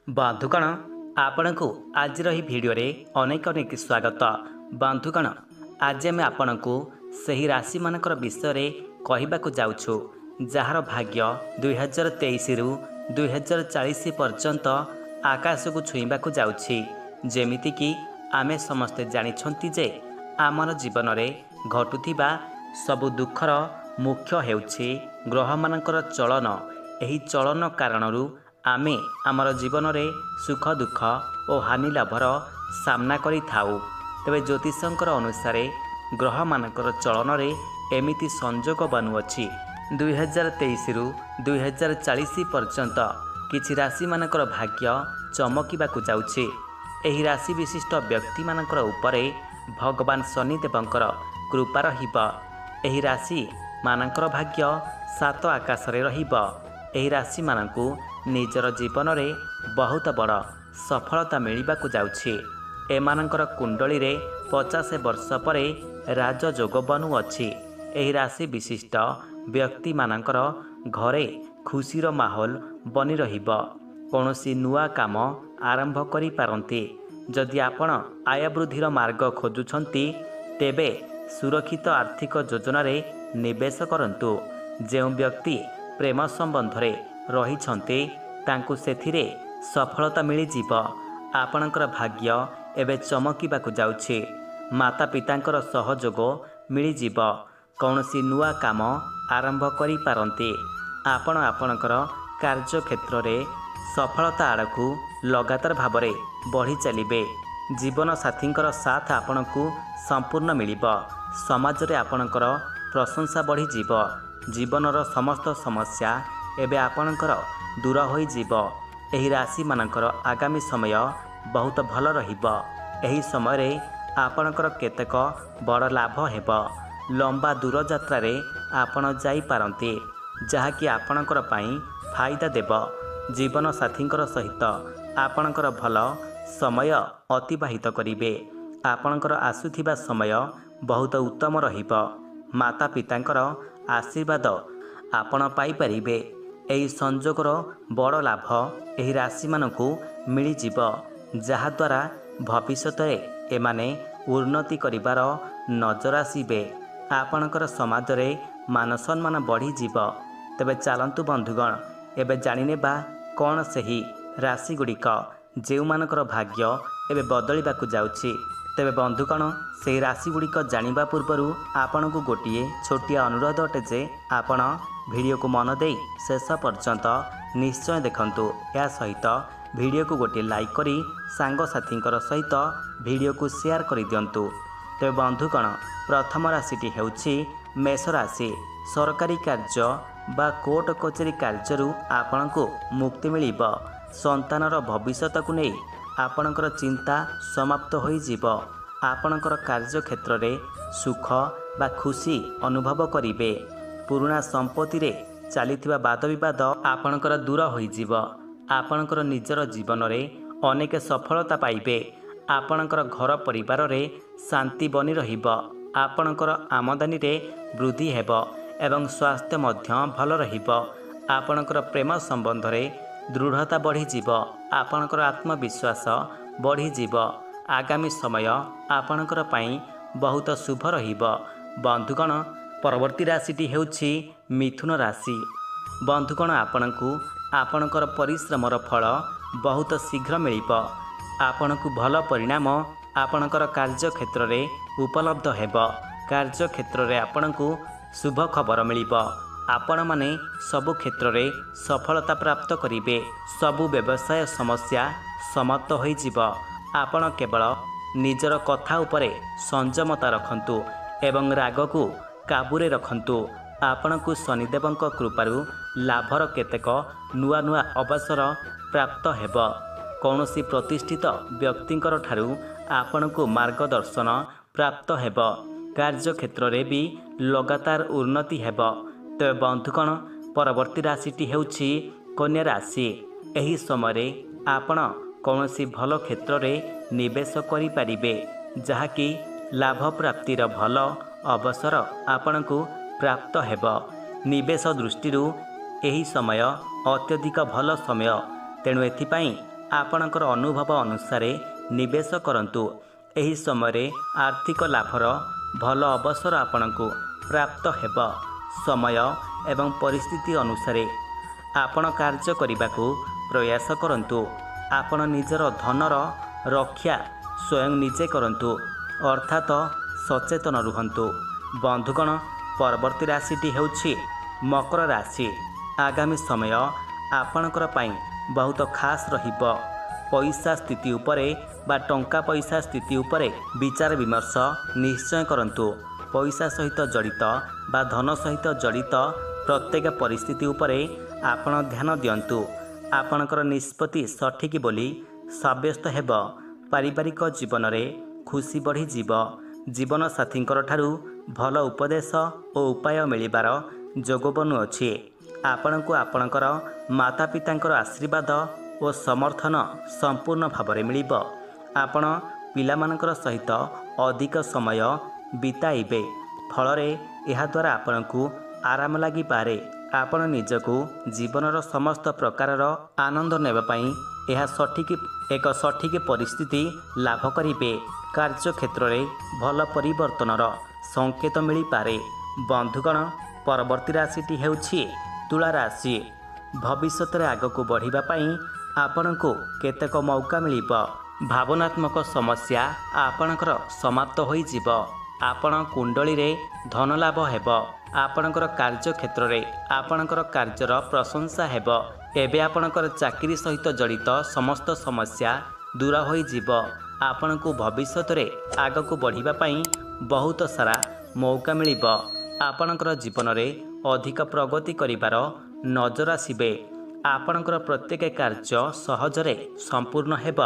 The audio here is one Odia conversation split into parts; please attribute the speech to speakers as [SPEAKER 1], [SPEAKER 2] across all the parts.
[SPEAKER 1] बंधुगण आपण को आज भिडियो अनेक अनेक स्वागत। बंधुगण आज आम आपण को सही राशि मानकर विषय कहवाक जाऊँ जार भाग्य 2023 रु 2040 पर्यंत आकाश को छुईवा जाऊँगी। जेमितिकी आमे समस्ते जानिछंती जे आमर जीवन में घटुथिबा सबु दुखर मुख्य हेउछि ग्रह मानकर चलन। एही चलन कारणरू आमे आमर जीवन में सुख दुख और हानि लाभर सामना करि थाउ। तेबे ज्योतिषंकर अनुसार ग्रह मानकर चलन में एमिति संजोग बनुअछि 2023 रु 2040 पर्यंत किछि राशि मानकर भाग्य चमकिबाकु जाउछि। एही राशि विशिष्ट व्यक्ति मानकर उपरे भगवान शनिदेवंकर कृपा रहिब। एही राशि मानकर भाग्य सात आकाश रे रहिब। एही राशि मानकु निजर जीवन में बहुत बड़ सफलता मिलवाक जाउछि। एमानकर कुंडली रे 50 वर्ष परे राजयोग बनुअछि। एही राशि विशिष्ट व्यक्ति मानकर घरे खुशीर माहौल बनी रहिब। कौनसी नुआ काम आरंभ करि पारंती। जदि आपण आय वृद्धिर मार्ग खोजुछंती तेबे सुरक्षित आर्थिक योजना रे निवेश करंतु। जो व्यक्ति प्रेम संबंध रे रहिछंती तांकु सेथिरे सफलता मिली जीव। आपणकर भाग्य एबे चमकिबाकु जाउछि। माता पितांकर सहयोग मिली जीव। कौनसी नुआ काम आरंभ करि पारंती। आपण आपणकर कार्य क्षेत्र रे सफलता आड़कू लगातार भावरे बढ़ी चलिबे। जीवन साथींकर साथ आपणकू संपूर्ण मिलिब। समाज रे आपणकर प्रशंसा बढ़ी जीव। जीवनर समस्त समस्या एबे आपणकर दूर होई जीव। एही राशि मानकर आगामी समय बहुत भल रहिब। एही समय रे आपणकर केतेक बड़ लाभ हेब। लंबा दूर यात्रा रे आपण जाई पारंती जहाँकि आपणकर पई फायदा देब। जीवन साथींकर सहित आपणकर भल समय अतिबाहित करिवे। आपणकर आसुथिबा समय बहुत उत्तम रहिब। माता पितांकर आशीर्वाद आपण पाई परिबे। एही संजोगर बड़ लाभ एही राशि मानकू मिली जीव। जहा द्वारा भविष्यत एमाने उन्नति करिवार नजर आसीबे। आपणकर समाज रे मान सम्मान बढ़ी जीव। तेबे चालंतु बंधुगण एबे जानिनेबा कौन सही राशि गुड़िक जो मानकर भाग्य एबे बदलिबाकु जाउछि। तेबे बंधुगण से राशि गुड़िक जानिबा पूर्वरु आपण को गोटिए छोटिया अनुरोध अटे जे आपण वीडियो को मन दे शेष पर्यंत निश्चय देखंतु। या सहित वीडियो को गोटे लाइक करी सांग साथींकर सहित वीडियो को शेयर कर दियंतु। तेबे बंधुगण प्रथम राशिटी हेउछि मेष राशि। सरकारी कार्य बा कोर्ट कचेरी कार्यरू आपण को मुक्ति मिलिब। संतानर भविष्यत को नहीं आपणकर चिंता समाप्त होई जीव। आपणकर कार्य क्षेत्र रे सुख बा खुशी अनुभव करिवे। पुराना संपत्ति रे चलीथिबा वाद विवाद आपणकर दूर होई जीव। आपणकर निजर जीवन रे अनेक सफलता पाइबे। आपणकर घर परिवार रे शांति बनी रहिब। आपणकर आमदानी रे वृद्धि हेब एवं स्वास्थ्य मध्य भल रहिब। आपणकर प्रेम संबंध रे दृढ़ता बढ़ी जीव। आपणकर आत्मविश्वास बढ़ी जीव। आगामी समय आपणकर पई बहुत शुभ रहिब। बंधुगण परवर्ती राशिटी हेउछि मिथुन राशि। बंधुगण आपणकू आपणकर परिश्रमर फल बहुत शीघ्र मिलिब। आपणकू भल परिणाम आपणकर कार्य क्षेत्र रे उपलब्ध हेब। कार्य क्षेत्र रे आपणकू शुभ खबर मिलिब। आपण माने सबु क्षेत्र रे सफलता प्राप्त करिवे। सबु व्यवसाय समस्या समाप्त होई जीव। आपण केवल निजर कथा उपरे संयमता रखंतु एवं राग को काबूरे रखंतु। आपणकू शनिदेवंक कृपारू लाभर केतेक नुआ नुआ अवसर प्राप्त हेब। कौनसी प्रतिष्ठित व्यक्तिंकर ठारू आपणकू मार्गदर्शन प्राप्त हेब। कार्य क्षेत्र रे भी लगातार उन्नति हेब। तेबे बंधुगण परवर्ती राशिटी हेउछि कन्या राशि। एही समय आपण कौनसी भल क्षेत्र रे निवेश करि पारिबे जहाँकि लाभ प्राप्तिर भल अवसर आपणकू प्राप्त हेब। निवेश दृष्टि एही समय अत्यधिक भल समय। तेणु एथिपाई ଆପଣଙ୍କର ଅନୁଭବ ଅନୁସାରେ ନିବେଶ କରନ୍ତୁ। ଏହି ସମୟରେ ଆର୍ଥିକ ଲାଭର ଭଲ ଅବସର ଆପଣଙ୍କୁ ପ୍ରାପ୍ତ ହେବ। ସମୟ ଏବଂ ପରିସ୍ଥିତି ଅନୁସାରେ ଆପଣ କାର୍ଯ୍ୟ କରିବାକୁ ପ୍ରୟାସ କରନ୍ତୁ। ଆପଣ ନିଜର ଧନର ରକ୍ଷା ସ୍ୱୟଂ ନିଜେ କରନ୍ତୁ, ଅର୍ଥାତ୍ ସଚେତନ ରୁହନ୍ତୁ। ବନ୍ଧୁଗଣ, ପରବର୍ତ୍ତୀ ରାଶିଟି ହେଉଛି ମକର ରାଶି। ଆଗାମୀ ସମୟ ଆପଣଙ୍କର ପାଇଁ ବହୁତ ଖାସ୍ ରହିବ। ପଇସା ସ୍ଥିତି ଉପରେ ବା ଟଙ୍କା ପଇସା ସ୍ଥିତି ଉପରେ ବିଚାର ବିମର୍ଶ ନିଶ୍ଚୟ କରନ୍ତୁ। ପଇସା ସହିତ ଜଡ଼ିତ ବା ଧନ ସହିତ ଜଡ଼ିତ ପ୍ରତ୍ୟେକ ପରିସ୍ଥିତି ଉପରେ ଆପଣ ଧ୍ୟାନ ଦିଅନ୍ତୁ। ଆପଣଙ୍କର ନିଷ୍ପତ୍ତି ସଠିକ୍ ବୋଲି ସାବ୍ୟସ୍ତ ହେବ। ପାରିବାରିକ ଜୀବନରେ ଖୁସି ବଢ଼ିଯିବ। ଜୀବନସାଥୀଙ୍କର ଠାରୁ ଭଲ ଉପଦେଶ ଓ ଉପାୟ ମିଳିବାର ଯୋଗ ବନୁଅଛି। ଆପଣଙ୍କୁ ଆପଣଙ୍କର ମାତାପିତାଙ୍କର ଆଶୀର୍ବାଦ ଓ ସମର୍ଥନ ସମ୍ପୂର୍ଣ୍ଣ ଭାବରେ ମିଳିବ। ଆପଣ ପିଲାମାନଙ୍କର ସହିତ ଅଧିକ ସମୟ ବିତାଇବେ। ଫଳରେ ଏହାଦ୍ୱାରା ଆପଣଙ୍କୁ ଆରାମ ଲାଗିପାରେ। ଆପଣ ନିଜକୁ ଜୀବନର ସମସ୍ତ ପ୍ରକାରର ଆନନ୍ଦ ନେବା ପାଇଁ ଏକ ସଠିକ୍ ପରିସ୍ଥିତି ଲାଭ କରିବେ। କାର୍ଯ୍ୟକ୍ଷେତ୍ରରେ ଭଲ ପରିବର୍ତ୍ତନର ସଂକେତ ମିଳିପାରେ। ବନ୍ଧୁଗଣ, ପରବର୍ତ୍ତୀ ରାଶିଟି ହେଉଛି ତୁଳା ରାଶି। ଭବିଷ୍ୟତରେ ଆଗକୁ ବଢ଼ିବା ପାଇଁ ଆପଣଙ୍କୁ କେତେକ ମୌକା ମିଳିବ। ଭାବନାତ୍ମକ ସମସ୍ୟା ଆପଣଙ୍କର ସମାପ୍ତ ହୋଇଯିବ। ଆପଣ କୁଣ୍ଡଳୀରେ ଧନଲାଭ ହେବ। ଆପଣଙ୍କର କାର୍ଯ୍ୟକ୍ଷେତ୍ରରେ ଆପଣଙ୍କର କାର୍ଯ୍ୟର ପ୍ରଶଂସା ହେବ। ଏବେ ଆପଣଙ୍କର ଚାକିରି ସହିତ ଜଡ଼ିତ ସମସ୍ତ ସମସ୍ୟା ଦୂର ହୋଇଯିବ। ଆପଣଙ୍କୁ ଭବିଷ୍ୟତରେ ଆଗକୁ ବଢ଼ିବା ପାଇଁ ବହୁତ ସାରା ମୌକା ମିଳିବ। ଆପଣଙ୍କର ଜୀବନରେ ଅଧିକ ପ୍ରଗତି କରିବାର ନଜର ଆସିବେ। ଆପଣଙ୍କର ପ୍ରତ୍ୟେକ କାର୍ଯ୍ୟ ସହଜରେ ସମ୍ପୂର୍ଣ୍ଣ ହେବ।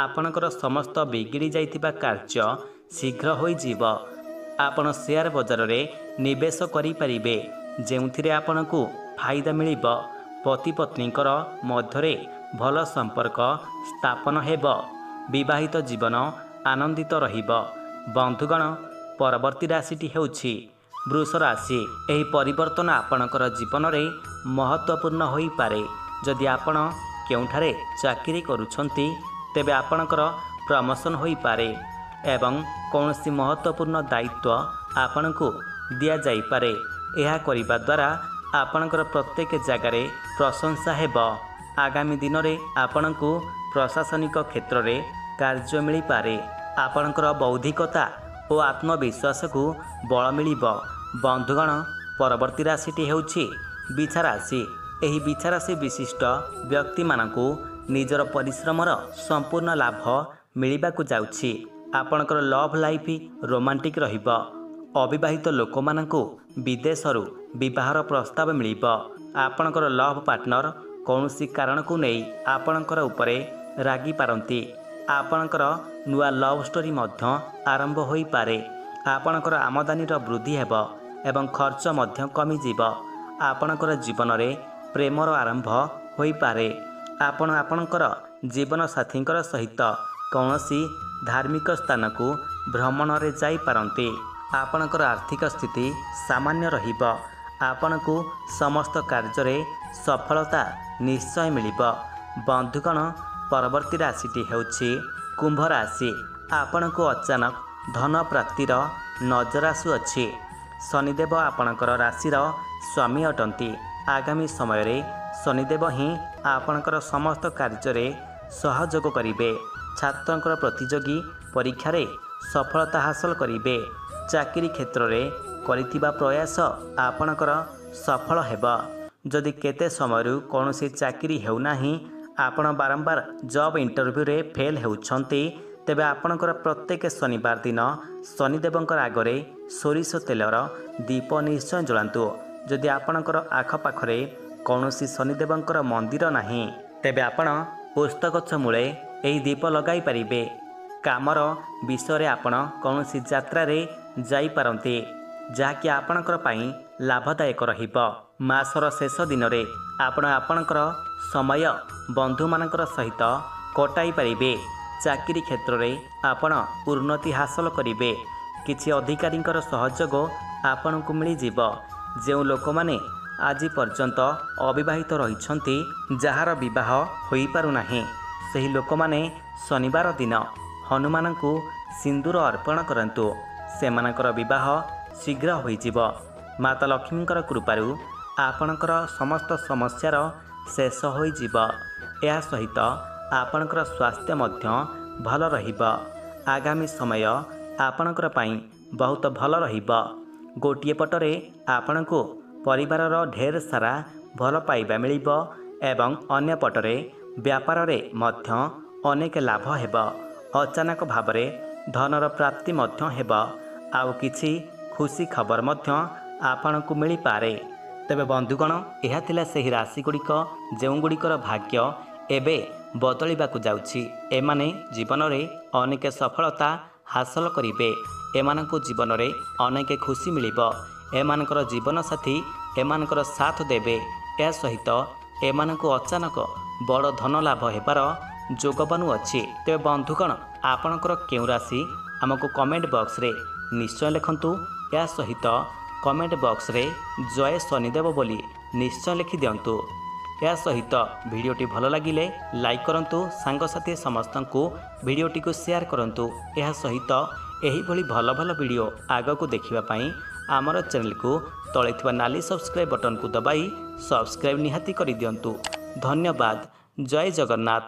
[SPEAKER 1] ଆପଣଙ୍କର ସମସ୍ତ ବିଗିଡ଼ି ଯାଇଥିବା କାର୍ଯ୍ୟ ଶୀଘ୍ର ହୋଇଯିବ। ଆପଣ ସେୟାର ବଜାରରେ ନିବେଶ କରିପାରିବେ, ଯେଉଁଥିରେ ଆପଣଙ୍କୁ ଫାଇଦା ମିଳିବ। ପତି ପତ୍ନୀଙ୍କର ମଧ୍ୟରେ ଭଲ ସମ୍ପର୍କ ସ୍ଥାପନ ହେବ। ବିବାହିତ ଜୀବନ ଆନନ୍ଦିତ ରହିବ। ବନ୍ଧୁଗଣ, ପରବର୍ତ୍ତୀ ରାଶିଟି ହେଉଛି ବୃଷ ରାଶି। ଏହି ପରିବର୍ତ୍ତନ ଆପଣଙ୍କର ଜୀବନରେ ମହତ୍ତ୍ୱପୂର୍ଣ୍ଣ ହୋଇପାରେ। ଯଦି ଆପଣ କେଉଁଠାରେ ଚାକିରି କରୁଛନ୍ତି, ତେବେ ଆପଣଙ୍କର ପ୍ରମୋଶନ ହୋଇପାରେ ଏବଂ କୌଣସି ମହତ୍ତ୍ୱପୂର୍ଣ୍ଣ ଦାୟିତ୍ୱ ଆପଣଙ୍କୁ ଦିଆଯାଇପାରେ। ଏହା କରିବା ଦ୍ୱାରା ଆପଣଙ୍କର ପ୍ରତ୍ୟେକ ଜାଗାରେ ପ୍ରଶଂସା ହେବ। ଆଗାମୀ ଦିନରେ ଆପଣଙ୍କୁ ପ୍ରଶାସନିକ କ୍ଷେତ୍ରରେ କାର୍ଯ୍ୟ ମିଳିପାରେ। ଆପଣଙ୍କର ବୌଦ୍ଧିକତା ଓ ଆତ୍ମବିଶ୍ୱାସକୁ ବଳ ମିଳିବ। ବନ୍ଧୁଗଣ, ପରବର୍ତ୍ତୀ ରାଶିଟି ହେଉଛି ବିଛା ରାଶି। ଏହି ବିଛା ରାଶି ବିଶିଷ୍ଟ ବ୍ୟକ୍ତିମାନଙ୍କୁ ନିଜର ପରିଶ୍ରମର ସମ୍ପୂର୍ଣ୍ଣ ଲାଭ ମିଳିବାକୁ ଯାଉଛି। ଆପଣଙ୍କର ଲଭ୍ ଲାଇଫ୍ ରୋମାଣ୍ଟିକ୍ ରହିବ। ଅବିବାହିତ ଲୋକମାନଙ୍କୁ ବିଦେଶରୁ ବିବାହର ପ୍ରସ୍ତାବ ମିଳିବ। ଆପଣଙ୍କର ଲଭ୍ ପାର୍ଟନର କୌଣସି କାରଣକୁ ନେଇ ଆପଣଙ୍କର ଉପରେ ରାଗିପାରନ୍ତି। ଆପଣଙ୍କର ନୂଆ ଲଭ୍ ଷ୍ଟୋରି ମଧ୍ୟ ଆରମ୍ଭ ହୋଇପାରେ। ଆପଣଙ୍କର ଆମଦାନୀର ବୃଦ୍ଧି ହେବ ଏବଂ ଖର୍ଚ୍ଚ ମଧ୍ୟ କମିଯିବ। ଆପଣଙ୍କର ଜୀବନରେ ପ୍ରେମର ଆରମ୍ଭ ହୋଇପାରେ। ଆପଣ ଆପଣଙ୍କର ଜୀବନସାଥୀଙ୍କର ସହିତ କୌଣସି ଧାର୍ମିକ ସ୍ଥାନକୁ ଭ୍ରମଣରେ ଯାଇପାରନ୍ତି। ଆପଣଙ୍କର ଆର୍ଥିକ ସ୍ଥିତି ସାମାନ୍ୟ ରହିବ। ଆପଣଙ୍କୁ ସମସ୍ତ କାର୍ଯ୍ୟରେ ସଫଳତା ନିଶ୍ଚୟ ମିଳିବ। ବନ୍ଧୁଗଣ, ପରବର୍ତ୍ତୀ ରାଶିଟି ହେଉଛି କୁମ୍ଭ ରାଶି। ଆପଣଙ୍କୁ ଅଚାନକ ଧନ ପ୍ରାପ୍ତିର ନଜର ଆସୁଅଛି। ଶନିଦେବ ଆପଣଙ୍କର ରାଶିର ସ୍ୱାମୀ ଅଟନ୍ତି। ଆଗାମୀ ସମୟରେ ଶନିଦେବ ହିଁ ଆପଣଙ୍କର ସମସ୍ତ କାର୍ଯ୍ୟରେ ସହଯୋଗ କରିବେ। ଛାତ୍ରଙ୍କର ପ୍ରତିଯୋଗୀ ପରୀକ୍ଷାରେ ସଫଳତା ହାସଲ କରିବେ। ଚାକିରି କ୍ଷେତ୍ରରେ କରିଥିବା ପ୍ରୟାସ ଆପଣଙ୍କର ସଫଳ ହେବ। ଯଦି କେତେ ସମୟରୁ କୌଣସି ଚାକିରି ହେଉନାହିଁ, ଆପଣ ବାରମ୍ବାର ଜବ୍ ଇଣ୍ଟରଭ୍ୟୁରେ ଫେଲ୍ ହେଉଛନ୍ତି, ତେବେ ଆପଣଙ୍କର ପ୍ରତ୍ୟେକ ଶନିବାର ଦିନ ଶନିଦେବଙ୍କର ଆଗରେ ସୋରିଷ ତେଲର ଦୀପ ନିଶ୍ଚୟ ଜଳାନ୍ତୁ। ଯଦି ଆପଣଙ୍କର ଆଖପାଖରେ କୌଣସି ଶନିଦେବଙ୍କର ମନ୍ଦିର ନାହିଁ, ତେବେ ଆପଣ ଓସ୍ତଗଛ ମୂଳେ ଏହି ଦୀପ ଲଗାଇ ପାରିବେ। କାମର ବିଷୟରେ ଆପଣ କୌଣସି ଯାତ୍ରାରେ ଯାଇପାରନ୍ତି, ଯାହାକି ଆପଣଙ୍କର ପାଇଁ ଲାଭଦାୟକ ରହିବ। ମାସର ଶେଷ ଦିନରେ ଆପଣ ଆପଣଙ୍କର ସମୟ ବନ୍ଧୁମାନଙ୍କର ସହିତ କଟାଇ ପାରିବେ। ଚାକିରି କ୍ଷେତ୍ରରେ ଆପଣ ଉନ୍ନତି ହାସଲ କରିବେ। କିଛି ଅଧିକାରୀଙ୍କର ସହଯୋଗ ଆପଣଙ୍କୁ ମିଳିଯିବ। ଯେଉଁ ଲୋକମାନେ ଆଜି ପର୍ଯ୍ୟନ୍ତ ଅବିବାହିତ ରହିଛନ୍ତି, ଯାହାର ବିବାହ ହୋଇପାରୁନାହିଁ, ସେହି ଲୋକମାନେ ଶନିବାର ଦିନ ହନୁମାନଙ୍କୁ ସିନ୍ଦୁର ଅର୍ପଣ କରନ୍ତୁ। ସେମାନଙ୍କର ବିବାହ ଶୀଘ୍ର ହୋଇଯିବ। ମାତା ଲକ୍ଷ୍ମୀଙ୍କର କୃପାରୁ ଆପଣଙ୍କର ସମସ୍ତ ସମସ୍ୟାର ଶେଷ ହୋଇଯିବ। ଏହା ସହିତ ଆପଣଙ୍କର ସ୍ୱାସ୍ଥ୍ୟ ମଧ୍ୟ ଭଲ ରହିବ। ଆଗାମୀ ସମୟ ଆପଣଙ୍କର ପାଇଁ ବହୁତ ଭଲ ରହିବ। ଗୋଟିଏ ପଟରେ ଆପଣଙ୍କୁ ପରିବାରର ଢେର ସାରା ଭଲ ପାଇବା ମିଳିବ ଏବଂ ଅନ୍ୟ ପଟରେ ବ୍ୟାପାରରେ ମଧ୍ୟ ଅନେକ ଲାଭ ହେବ। ଅଚାନକ ଭାବରେ ଧନର ପ୍ରାପ୍ତି ମଧ୍ୟ ହେବ। ଆଉ କିଛି ଖୁସି ଖବର ମଧ୍ୟ ଆପଣଙ୍କୁ ମିଳିପାରେ। ତେବେ ବନ୍ଧୁଗଣ, ଏହା ଥିଲା ସେହି ରାଶିଗୁଡ଼ିକ ଯେଉଁଗୁଡ଼ିକର ଭାଗ୍ୟ ଏବେ ବଦଳିବାକୁ ଯାଉଛି। ଏମାନେ ଜୀବନରେ ଅନେକ ସଫଳତା ହାସଲ କରିବେ। ଏମାନଙ୍କୁ ଜୀବନରେ ଅନେକ ଖୁସି ମିଳିବ। ଏମାନଙ୍କର ଜୀବନସାଥୀ ଏମାନଙ୍କର ସାଥ ଦେବେ। ଏହା ସହିତ ଏମାନଙ୍କୁ ଅଚାନକ ବଡ଼ ଧନ ଲାଭ ହେବାର ଯୋଗ ବନୁଅଛି। ତେବେ ବନ୍ଧୁଗଣ, ଆପଣଙ୍କର କେଉଁ ରାଶି ଆମକୁ କମେଣ୍ଟ ବକ୍ସରେ ନିଶ୍ଚୟ ଲେଖନ୍ତୁ। ଏହା ସହିତ କମେଣ୍ଟ ବକ୍ସରେ ଜୟ ଶନିଦେବ ବୋଲି ନିଶ୍ଚୟ ଲେଖିଦିଅନ୍ତୁ। ଏହା ସହିତ ଭିଡ଼ିଓଟି ଭଲ ଲାଗିଲେ ଲାଇକ୍ କରନ୍ତୁ। ସାଙ୍ଗସାଥି ସମସ୍ତଙ୍କୁ ଭିଡ଼ିଓଟିକୁ ସେୟାର କରନ୍ତୁ। ଏହା ସହିତ ଏହିଭଳି ଭଲ ଭଲ ଭିଡ଼ିଓ ଆଗକୁ ଦେଖିବା ପାଇଁ ଆମର ଚ୍ୟାନେଲକୁ ତଳେ ଥିବା ନାଲି ସବସ୍କ୍ରାଇବ୍ ବଟନକୁ ଦବାଇ ସବସ୍କ୍ରାଇବ୍ ନିହାତି କରିଦିଅନ୍ତୁ। ଧନ୍ୟବାଦ। ଜୟ ଜଗନ୍ନାଥ।